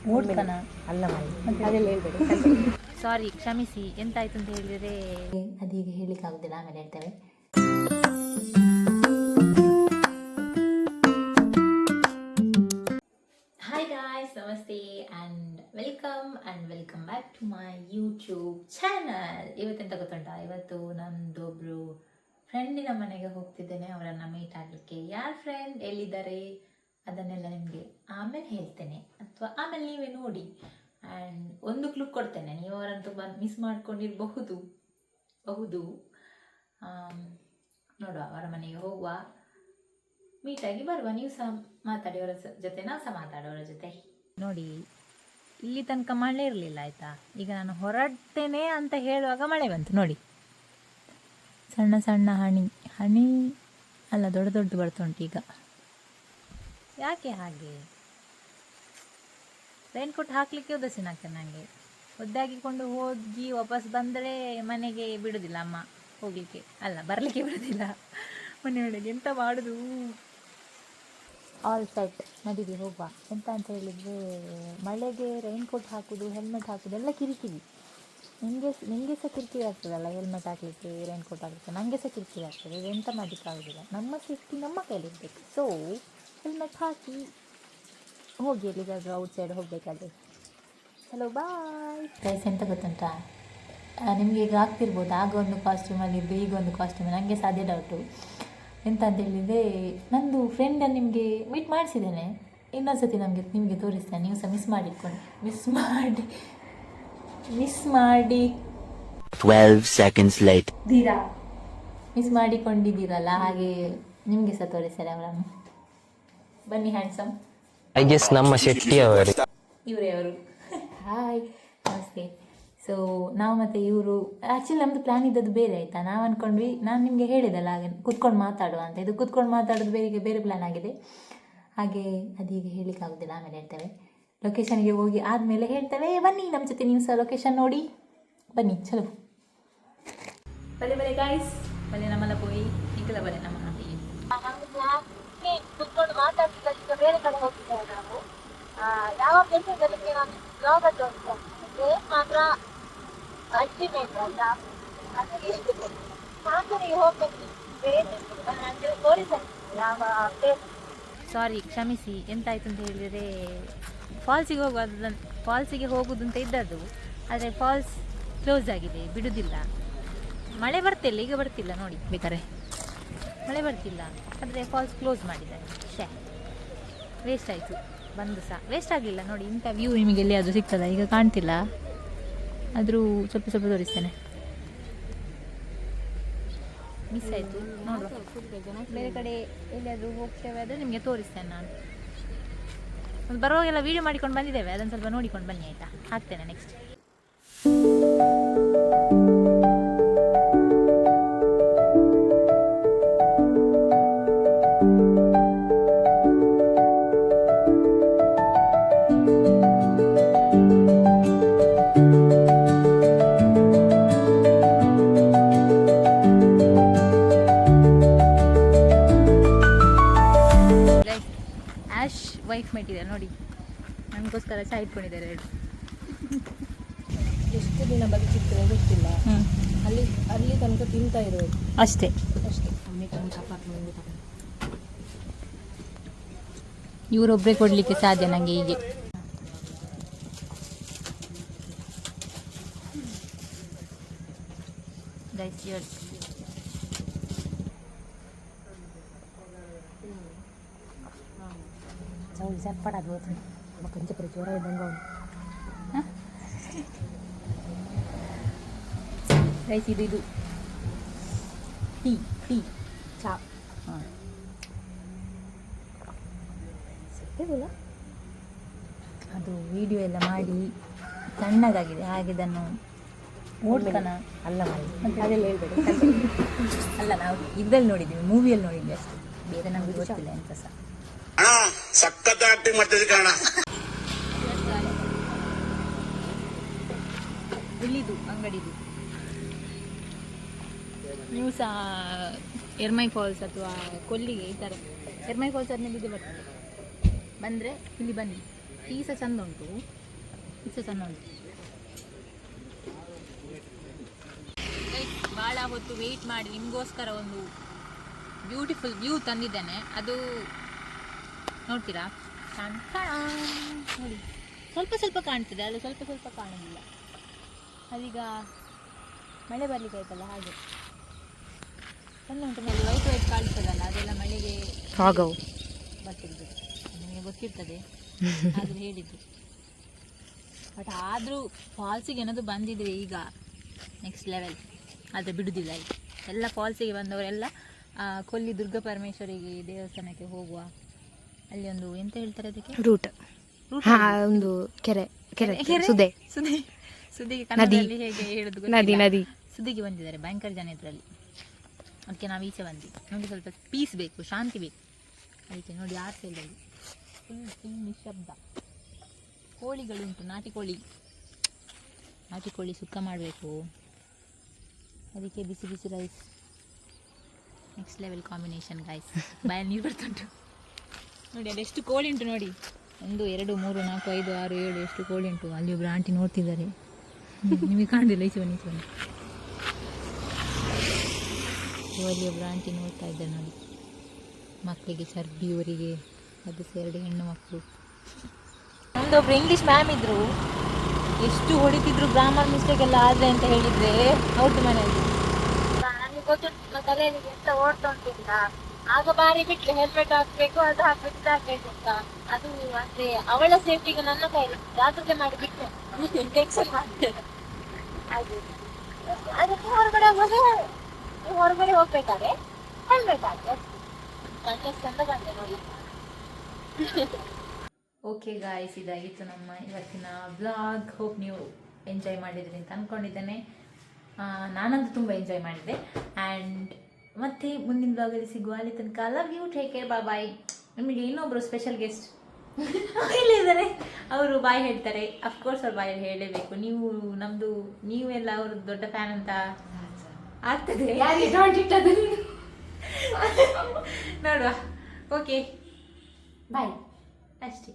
ಮೂಡ್ಕನ ಅಲ್ಲ ಅದೆಲ್ಲ ಹೇಳ್ಬೇಡಿ. ಸಾರಿ, ಕ್ಷಮಿಸಿ. ಎಂತಾಯ್ತು ಅಂತ ಹೇಳಿದರೆ ಅದೀಗ ಹೇಳಿಕ್ಕೆ ಆಗುದಿಲ್ಲ, ಆಮೇಲೆ ಹೇಳ್ತೇವೆ. Hi guys, namaste and welcome back to my YouTube channel. ಇವತ್ತೆಂತ ಗೊತ್ತುಂಟಾ, ಇವತ್ತು ನಮ್ಮದೊಬ್ಬರು ಫ್ರೆಂಡಿನ ಮನೆಗೆ ಹೋಗ್ತಿದ್ದೇನೆ, ಅವರನ್ನು ಮೀಟ್ ಆಗಲಿಕ್ಕೆ. ಯಾರು ಫ್ರೆಂಡ್, ಎಲ್ಲಿದ್ದಾರೆ ಅದನ್ನೆಲ್ಲ ನಿಮಗೆ ಆಮೇಲೆ ಹೇಳ್ತೇನೆ, ಅಥವಾ ಆಮೇಲೆ ನೀವೇ ನೋಡಿ. ಆ್ಯಂಡ್ ಒಂದು ಕ್ಲೂ ಕೊಡ್ತೇನೆ, ನೀವು ಅವರನ್ನು ತುಂಬ ಮಿಸ್ ಮಾಡ್ಕೊಂಡಿರಬಹುದು. ನೋಡುವ, ಅವರ ಮನೆಗೆ ಹೋಗುವ, ಮೀಟಾಗಿ ಬರುವ. ನೀವು ಸಹ ಮಾತಾಡಿ ಅವರ ಜೊತೆ, ನಾವು ಸಹ ಮಾತಾಡೋರ ಜೊತೆ. ನೋಡಿ, ಇಲ್ಲಿ ತನಕ ಮಳೆ ಇರಲಿಲ್ಲ ಆಯಿತಾ. ಈಗ ನಾನು ಹೊರಡ್ತೇನೆ ಅಂತ ಹೇಳುವಾಗ ಮಳೆ ಬಂತು. ನೋಡಿ, ಸಣ್ಣ ಸಣ್ಣ ಹನಿ ಅಲ್ಲ, ದೊಡ್ಡ ಬರ್ತುಂಟು ಈಗ. ಯಾಕೆ ಹಾಗೆ? ರೈನ್ಕೋಟ್ ಹಾಕಲಿಕ್ಕೆ ಉದಾಸೀನ ಆಗ್ತದೆ ನನಗೆ. ಒದ್ದಾಗಿಕೊಂಡು ಹೋಗಿ ವಾಪಸ್ ಬಂದರೆ ಮನೆಗೆ ಬಿಡೋದಿಲ್ಲ ಅಮ್ಮ, ಹೋಗಲಿಕ್ಕೆ ಅಲ್ಲ ಬರಲಿಕ್ಕೆ ಬಿಡೋದಿಲ್ಲ ಮನೆಯೊಳಗೆ. ಎಂತ ಮಾಡೋದು? ಆಲ್ ಸೆಟ್, ನಡೀರಿ ಹೋಗುವ. ಎಂತ ಅಂತ ಹೇಳಿದರೆ, ಮಳೆಗೆ ರೈನ್ಕೋಟ್ ಹಾಕೋದು, ಹೆಲ್ಮೆಟ್ ಹಾಕೋದು ಎಲ್ಲ ಕಿರಿಕಿರಿ. ನಿಮಗೆ ಸಹ ಕಿರಿಕಿರಿ ಆಗ್ತದಲ್ಲ ಹೆಲ್ಮೆಟ್ ಹಾಕಲಿಕ್ಕೆ, ರೈನ್ಕೋಟ್ ಹಾಕಲಿಕ್ಕೆ. ನನಗೆ ಸಹ ಕಿರಿಕಿರಿ ಆಗ್ತದೆ. ಎಂತ ಮಾಡೋಕ್ಕಾಗೋದಿಲ್ಲ, ನಮ್ಮ ಸೇಫ್ಟಿ ನಮ್ಮ ಕೈಲಿರಬೇಕು. ಸೊ ಹೆಲ್ಮೆಟ್ ಹಾಕಿ ಹೋಗಿ, ಎಲ್ಲಿಗಾದರೂ ಔಟ್ಸೈಡ್ ಹೋಗಬೇಕಾದ್ರೆ. Hello, bye guys. ಎಂತ ಗೊತ್ತುಂಟಾ, ನಿಮಗೆ ಈಗ ಆಗ್ತಿರ್ಬೋದು, ಆಗ ಒಂದು ಕಾಸ್ಟ್ಯೂಮಲ್ಲಿದ್ದು ಈಗ ಒಂದು ಕಾಸ್ಟ್ಯೂಮ್. ನನಗೆ ಸಹ ಅದೇ ಡೌಟು. ಎಂತ ಅಂತ ಹೇಳಿದರೆ, ನಂದು ಫ್ರೆಂಡನ್ನು ನಿಮಗೆ ಮೀಟ್ ಮಾಡಿಸಿದ್ದೇನೆ. ಇನ್ನೊಂದ್ಸತಿ ನಿಮಗೆ ತೋರಿಸ್ತೇನೆ. ನೀವು ಸಹ ಮಿಸ್ ಮಾಡಿ 12 seconds later. ಮಿಸ್ ಮಾಡಿಕೊಂಡಿದ್ದೀರಲ್ಲ, ಹಾಗೆ ನಿಮಗೆ ಸಹ ತೋರಿಸ್ತಾರೆ ಅವರನ್ನು. ಬನ್ನಿ ಹ್ಯಾಂಡ್ಸಮ್. ಐ ಗೆಸ್ ನಮ್ಮ ಶೆಟ್ಟಿ ಅವರು, ಇವರೇ ಅವರು. ಹಾಯ್, ನಮಸ್ತೆ. ಸೊ ನಾವು ಮತ್ತು ಇವರು, ಆ್ಯಕ್ಚುಲಿ ನಮ್ಮದು ಪ್ಲ್ಯಾನ್ ಇದ್ದದ್ದು ಬೇರೆ ಆಯಿತಾ. ನಾವು ಅಂದ್ಕೊಂಡ್ವಿ, ನಾನು ನಿಮಗೆ ಹೇಳಿದಲ್ಲ ಹಾಗೆ ಕೂತ್ಕೊಂಡು ಮಾತಾಡುವ ಅಂತ. ಇದು ಕೂತ್ಕೊಂಡು ಮಾತಾಡೋದು ಬೇರೆ ಪ್ಲ್ಯಾನ್ ಆಗಿದೆ. ಹಾಗೆ ಅದೀಗ ಹೇಳಿಕ್ಕೆ ಆಗೋದಿಲ್ಲ, ಆಮೇಲೆ ಹೇಳ್ತೇವೆ. ಲೊಕೇಶನ್ಗೆ ಹೋಗಿ ಆದಮೇಲೆ ಹೇಳ್ತೇವೆ. ಬನ್ನಿ ನಮ್ಮ ಜೊತೆ, ನೀವು ಸಹ ಲೊಕೇಶನ್ ನೋಡಿ ಬನ್ನಿ. ಚಲೋ ಬಲೆ ಗಾಯ್ಸ್, ಬಲೆ ನಮ್ಮಲ್ಲ ಪೋಯಿ ಈಗಲ ಬಲೆ ನಮ್ಮ ಮನೆಗೆ ಕುತ್ಕೊಂಡು ಮಾತಾಡ್ತಿದ್ದ ಬೇರೆ ಕಡೆ ಹೋಗ್ತಿದ್ದೇವೆ ನಾವು. ಯಾವ ಪ್ಲೇಸಲ್ಲಿ ನಾನು ಬ್ಲಾಗ್ ಅದು ಮಾತ್ರ ಅಲ್ಟಿಮೇಟ್ ಅಂತ ಹಾಸನಿಗೆ ಹೋಗ್ಬೇಕು. ಬೇರೆ ತೋರಿಸಲ್ಲ ಯಾವ ಪ್ಲೇಸ್. ಸಾರಿ, ಕ್ಷಮಿಸಿ. ಎಂತಾಯ್ತು ಅಂತ ಹೇಳಿದರೆ, ಫಾಲ್ಸಿಗೆ ಹೋಗೋದು ಅಂತ ಇದ್ದದ್ದು, ಆದರೆ ಫಾಲ್ಸ್ ಕ್ಲೋಸ್ ಆಗಿದೆ, ಬಿಡುವುದಿಲ್ಲ. ಮಳೆ ಬರ್ತಿಲ್ಲ, ಈಗ ಬರ್ತಿಲ್ಲ ನೋಡಿ, ಬೇಕಾರೆ ಮಳೆ ಬರ್ತಿಲ್ಲ, ಆದರೆ ಫಾಲ್ಸ್ ಕ್ಲೋಸ್ ಮಾಡಿದ್ದಾರೆ. ವೇಸ್ಟ್ ಆಯಿತು, ಬಂದು ಸಹ ವೇಸ್ಟ್ ಆಗಲಿಲ್ಲ. ನೋಡಿ, ಇಂಥ ವ್ಯೂ ನಿಮಗೆ ಎಲ್ಲಿಯಾದರೂ ಸಿಗ್ತದ? ಈಗ ಕಾಣ್ತಿಲ್ಲ, ಆದರೂ ಸ್ವಲ್ಪ ತೋರಿಸ್ತೇನೆ. ಮಿಸ್ ಆಯಿತು, ನೋಡುವ. ಬೇರೆ ಕಡೆ ಎಲ್ಲಿಯಾದರೂ ಹೋಗ್ತೇವೆ ಆದರೆ ನಿಮಗೆ ತೋರಿಸ್ತೇನೆ ನಾನು. ಒಂದು ಬರುವಾಗೆಲ್ಲ ವೀಡಿಯೋ ಮಾಡಿಕೊಂಡು ಬಂದಿದ್ದೇವೆ, ಅದನ್ನು ಸ್ವಲ್ಪ ನೋಡಿಕೊಂಡು ಬನ್ನಿ ಆಯಿತಾ. ಹಾಕ್ತೇನೆ ನೆಕ್ಸ್ಟ್. ವೈಫ್ ಮೇಟಿದ್ದಾರೆ ನೋಡಿ, ನನಗೋಸ್ಕರ ಚಾ ಇಟ್ಕೊಂಡಿದ್ದಾರೆ ಎರಡು. ಎಷ್ಟು ದಿನ ಬದುಕಿರ್ತೇವೆ ಗೊತ್ತಿಲ್ಲ. ಅಲ್ಲಿ ತನಕ ತಿಂತಾ ಇರೋದು ಅಷ್ಟೇ. ಇವರೊಬ್ಬರೇ ಕೊಡಲಿಕ್ಕೆ ಸಾಧ್ಯ ನನಗೆ. ಹೀಗೆ ಗೈಸ್, ಇಯರ್ಸ್ ಚಪ್ಪಡಾಗಿ ಹೋಗ್ತೀನಿ. ಕೊಂಚಪುರ ಜ್ವರ ಇದ್ದಂಗೆ ಗೈಸ್, ಇದು ಟೀ ಚಾ. ಹಾಂ, ಸಿಗ್ತೇವಲ್ಲ. ಅದು ವಿಡಿಯೋ ಎಲ್ಲ ಮಾಡಿ ತಣ್ಣಗಾಗಿದೆ, ಹಾಗೆ ಇದನ್ನು ಮೂಡ್ಕನ ಅಲ್ಲ ಅದೆಲ್ಲ ಹೇಳ್ಬೇಡಿ. ಅಲ್ಲ, ನಾವು ಇದರಲ್ಲಿ ನೋಡಿದ್ದೀವಿ, ಮೂವಿಯಲ್ಲಿ ನೋಡಿದ್ವಿ ಅಷ್ಟೇ, ಬೇರೆ ನಮಗೆ ಗೊತ್ತಿಲ್ಲ ಎಂತ ಸಹ. ಸಖತ್ ಆಕ್ಟಿಂಗ್ ಮಾಡ್ತಿದ್ದೆ ಕಾರಣ. ಇಲ್ಲಿದು ಅಂಗಡಿದು. ನೀವು ಸಹ ಎರ್ಮೈ ಫಾಲ್ಸ್ ಅಥವಾ ಕೊಲ್ಲಿಗೆ ಈ ಥರ ಎರ್ಮೈ ಫಾಲ್ಸ್ ಆದಮೇಲೆ ಇದೆ ಬರ್ತದೆ. ಬಂದರೆ ಇಲ್ಲಿ ಬನ್ನಿ, ಟೀ ಸಹ ಚಂದ ಉಂಟು, ಇದು ಸಹ ಚಂದ ಉಂಟು. ಭಾಳ ಹೊತ್ತು ವೆಯ್ಟ್ ಮಾಡಿ ನಿಮಗೋಸ್ಕರ ಒಂದು ಬ್ಯೂಟಿಫುಲ್ ವ್ಯೂ ತಂದಿದ್ದೇನೆ. ಅದು ನೋಡ್ತೀರಾ? ನೋಡಿ, ಸ್ವಲ್ಪ ಸ್ವಲ್ಪ ಕಾಣ್ತದೆ, ಅಲ್ಲಿ ಸ್ವಲ್ಪ ಸ್ವಲ್ಪ ಕಾಣೋದಿಲ್ಲ. ಅದೀಗ ಮಳೆ ಬರಲಿಕ್ಕೆ ಆಯ್ತಲ್ಲ, ಹಾಗೆ ಚಂದ ಉಂಟು ನೋಡಿ. ವೈಟ್ ವೈಟ್ ಕಾಣಿಸ್ತದಲ್ಲ, ಅದೆಲ್ಲ ಮಳೆಗೆ ಬರ್ತಿದ್ದು, ನಿಮಗೆ ಗೊತ್ತಿರ್ತದೆ ಆದರೂ ಹೇಳಿದ್ದು. ಬಟ್ ಆದರೂ ಫಾಲ್ಸಿಗೆ ಏನಾದರೂ ಬಂದಿದ್ರೆ ಈಗ ನೆಕ್ಸ್ಟ್ ಲೆವೆಲ್. ಆದರೆ ಬಿಡುವುದಿಲ್ಲ ಈಗ. ಎಲ್ಲ ಫಾಲ್ಸಿಗೆ ಬಂದವರೆಲ್ಲ ಕೊಲ್ಲಿ ದುರ್ಗಾ ಪರಮೇಶ್ವರಿಗೆ ದೇವಸ್ಥಾನಕ್ಕೆ ಹೋಗುವ ಅಲ್ಲಿ ಒಂದು ಎಂತ ಹೇಳ್ತಾರೆ ಅದಕ್ಕೆ, ರೂಟ್ ಒಂದು ಕೆರೆ ಸುದಿಗೆ ಕನ್ನಡದಲ್ಲಿ ಹೇಗೆ ಹೇಳೋದು ನದಿ ಸುದಿಗೆ ಬಂದಿದ್ದಾರೆ. ಭಯಂಕರ ಜನ ಇದರಲ್ಲಿ. ಅದಕ್ಕೆ ನಾವು ಈಚೆ ಬಂದ್ವಿ. ನೋಡಿ, ಸ್ವಲ್ಪ ಪೀಸ್ ಬೇಕು, ಶಾಂತಿ ಬೇಕು. ಅದಕ್ಕೆ ನೋಡಿ ಆ ಸೈಡಲ್ಲಿ ಫುಲ್ ನಿಶಬ್ದ. ಕೋಳಿಗಳುಂಟು, ನಾಟಿ ಕೋಳಿ ಸುಕ್ಕ ಮಾಡಬೇಕು. ಅದಕ್ಕೆ ಬಿಸಿ ಬಿಸಿ rice, next level combination guys. ಬಾಯಲ್ಲಿ ನೀರು ಬರ್ತುಂಟು ನೋಡಿ. ಅದೆಷ್ಟು ಕೋಳಿ ಉಂಟು ನೋಡಿ, 1 2 3 4 5 6 7 ಎಷ್ಟು ಕೋಳಿ ಉಂಟು. ಅಲ್ಲಿ ಒಬ್ಬರು ಆಂಟಿ ನೋಡ್ತಿದ್ದಾರೆ, ನಿಮಗೆ ಕಾಣುದಿಲ್ಲ. ಈಚೆ ಬನ್ನಿ. ಅಲ್ಲಿ ಒಬ್ಬರು ಆಂಟಿ ನೋಡ್ತಾ ಇದ್ದಾರೆ ನೋಡಿ. ಮಕ್ಕಳಿಗೆ ಚರ್ಬಿ, ಅವರಿಗೆ ಅದು 2 ಹೆಣ್ಣು ಮಕ್ಕಳು. ನಮ್ಮದೊಬ್ರು ಇಂಗ್ಲೀಷ್ ಮ್ಯಾಮ್ ಇದ್ರು, ಎಷ್ಟು ಹೊಡಿತಿದ್ರು ಗ್ರಾಮರ್ ಮಿಸ್ಟೇಕ್ ಎಲ್ಲ ಆದರೆ ಅಂತ ಹೇಳಿದರೆ ಅವ್ರದ್ದು ಮನೆಯಲ್ಲಿ. ನನಗೆ ಗೊತ್ತಿತ್ತು ತಲೆಯಲ್ಲಿ ಎಂತ ಓಡ್ತಾ ಉಂಟಿಲ್ಲ. ಆಗ ಬಾರಿ ಬಿಟ್ರೆ ಹೆಲ್ಮೆಟ್ ಹಾಕ್ಬೇಕು, ಅದು ಹಾಕ್ಬೇಕು, ಇದು ಹಾಕ್ಬೇಕು ಅಂತ. ಅದು ಅಂದ್ರೆ ಅವಳ ಸೇಫ್ಟಿಗೆ ನನ್ನ ಕೈಲಿ ಜಾಗ್ರತೆ ಮಾಡಿ ಬಿಟ್ಟೆ, ಟೆನ್ಷನ್ ಮಾಡ್ತೇನೆ. ಹಾಗೆ ಅದಕ್ಕೆ ಹೊರಗಡೆ ಹೋಗ್ಬೇಕಾದ್ರೆ ಹೆಲ್ಮೆಟ್ ಹಾಕಿ ಚಂದ ಬಂದೆ ನೋಡಿ. ಓಕೆ ಗಾಯ್ಸ್, ಇದಾಗಿತ್ತು ನಮ್ಮ ಇವತ್ತಿನ ವ್ಲಾಗ್. ಹೋಪ್ ನೀವು ಎಂಜಾಯ್ ಮಾಡಿದ್ರಿ ಅಂತ ಅಂದ್ಕೊಂಡಿದ್ದೇನೆ. ನಾನಂತೂ ತುಂಬ ಎಂಜಾಯ್ ಮಾಡಿದ್ದೆ. ಆ್ಯಂಡ್ ಮತ್ತೆ ಮುಂದಿನ ವ್ಲಾಗಲ್ಲಿ ಸಿಗುವ. ಅಲ್ಲಿ ತನಕ ಲವ್ ಯು, ಟೇಕ್ ಕೇರ್, ಬಾಯ್. ನಿಮಗೆ ಇನ್ನೊಬ್ಬರು ಸ್ಪೆಷಲ್ ಗೆಸ್ಟ್ ಇಲ್ಲಿದ್ದಾರೆ, ಅವರು ಬಾಯ್ ಹೇಳ್ತಾರೆ. ಅಫ್ಕೋರ್ಸ್ ಅವ್ರು ಬಾಯಲ್ಲಿ ಹೇಳಲೇಬೇಕು. ನೀವೆಲ್ಲ ಅವರು ದೊಡ್ಡ ಫ್ಯಾನ್ ಅಂತ ಆಗ್ತದೆ. ನೋಡುವ. ಓಕೆ ಬಾಯ್ ಅಷ್ಟೇ.